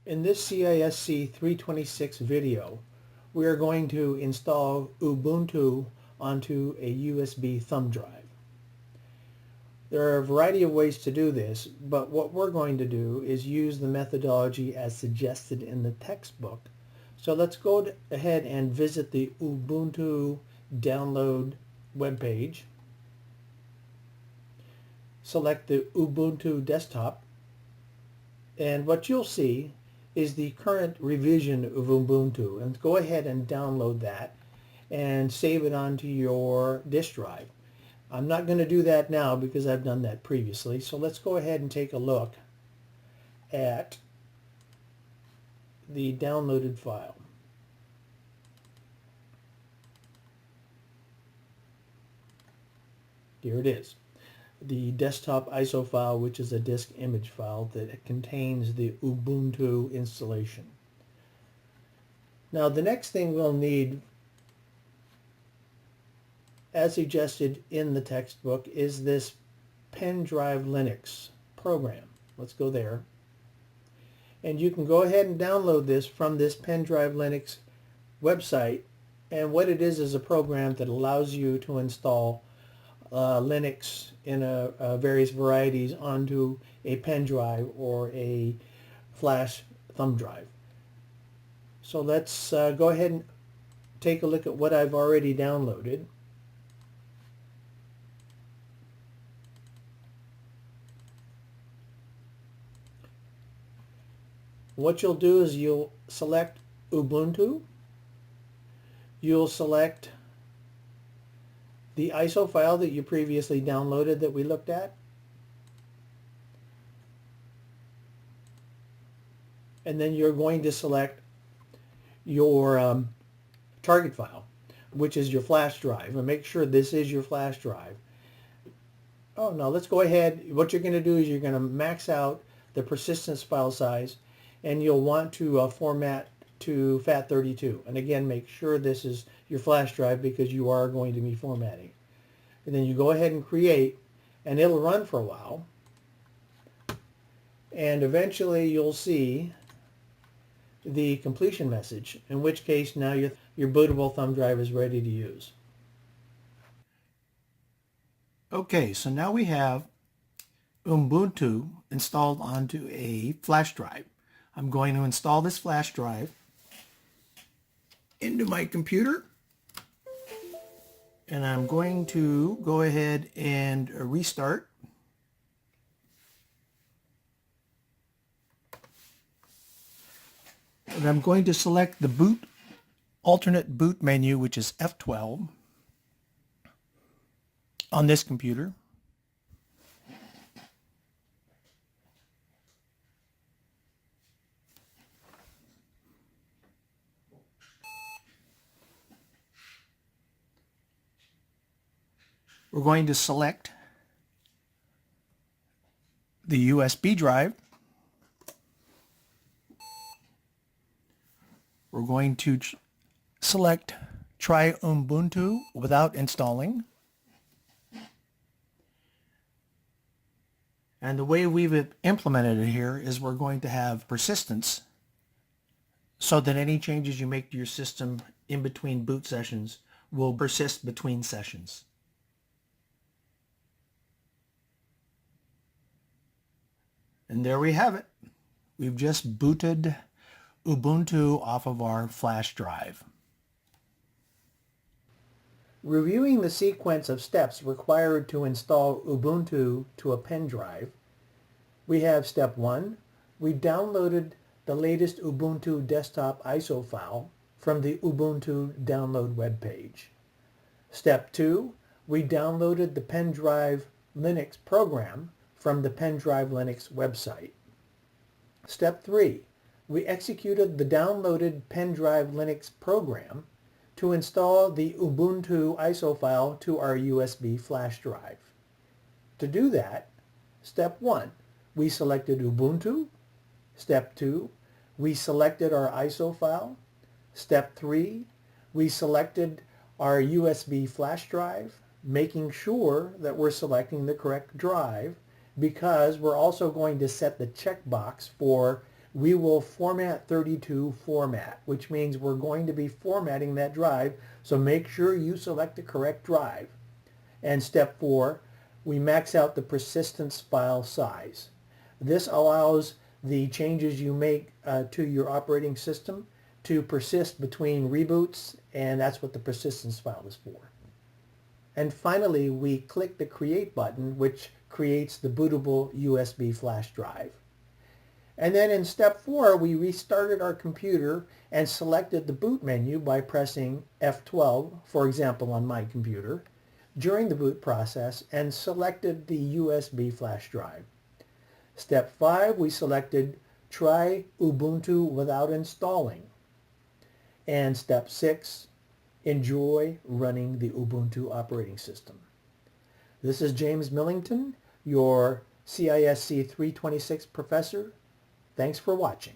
In this CISC 326 video, we are going to install Ubuntu onto a USB thumb drive. There are a variety of ways to do this, but what we're going to do is use the methodology as suggested in the textbook. So let's go ahead and visit the Ubuntu download webpage. Select the Ubuntu desktop, and what you'll see is the current revision of Ubuntu, and go ahead and download that and save it onto your disk drive. I'm not going to do that now because I've done that previously, so let's go ahead and take a look at the downloaded file. Here it is, the desktop ISO file, which is a disk image file that contains the Ubuntu installation. Now the next thing we'll need, as suggested in the textbook, is this pen drive Linux program. Let's go there. And you can go ahead and download this from this pen drive Linux website. And what it is a program that allows you to install Linux in various varieties onto a pen drive or a flash thumb drive. So let's go ahead and take a look at what I've already downloaded. What you'll do is you'll select Ubuntu, you'll select the ISO file that you previously downloaded that we looked at, and then you're going to select your target file, which is your flash drive, and make sure this is your flash drive. Oh no, let's go ahead. What you're going to do is you're going to max out the persistence file size, and you'll want to format to FAT32. And again, make sure this is your flash drive because you are going to be formatting. And then you go ahead and create, and it'll run for a while. And eventually you'll see the completion message, in which case now your bootable thumb drive is ready to use. Okay, so now we have Ubuntu installed onto a flash drive. I'm going to install this flash drive into my computer, and I'm going to go ahead and restart. And I'm going to select the alternate boot menu, which is F12 on this computer. We're going to select the USB drive. We're going to select Try Ubuntu without installing. And the way we've implemented it here is we're going to have persistence so that any changes you make to your system in between boot sessions will persist between sessions. And there we have it. We've just booted Ubuntu off of our flash drive. Reviewing the sequence of steps required to install Ubuntu to a pen drive, we have step 1. We downloaded the latest Ubuntu desktop ISO file from the Ubuntu download webpage. Step 2. We downloaded the pen drive Linux program from the pen drive Linux website. Step 3. We executed the downloaded pen drive Linux program to install the Ubuntu ISO file to our USB flash drive. To do that, step 1, we selected Ubuntu. Step 2, we selected our ISO file. Step 3, we selected our USB flash drive, making sure that we're selecting the correct drive, because we're also going to set the checkbox for we will format 32 format, which means we're going to be formatting that drive. So make sure you select the correct drive. And step 4, we max out the persistence file size. This allows the changes you make to your operating system to persist between reboots, and that's what the persistence file is for. And finally, we click the Create button, which creates the bootable USB flash drive. And then in step 4, we restarted our computer and selected the boot menu by pressing F12, for example on my computer, during the boot process, and selected the USB flash drive. Step 5, we selected Try Ubuntu without installing. And step 6, enjoy running the Ubuntu operating system. This is James Millington, your CISC 326 professor. Thanks for watching.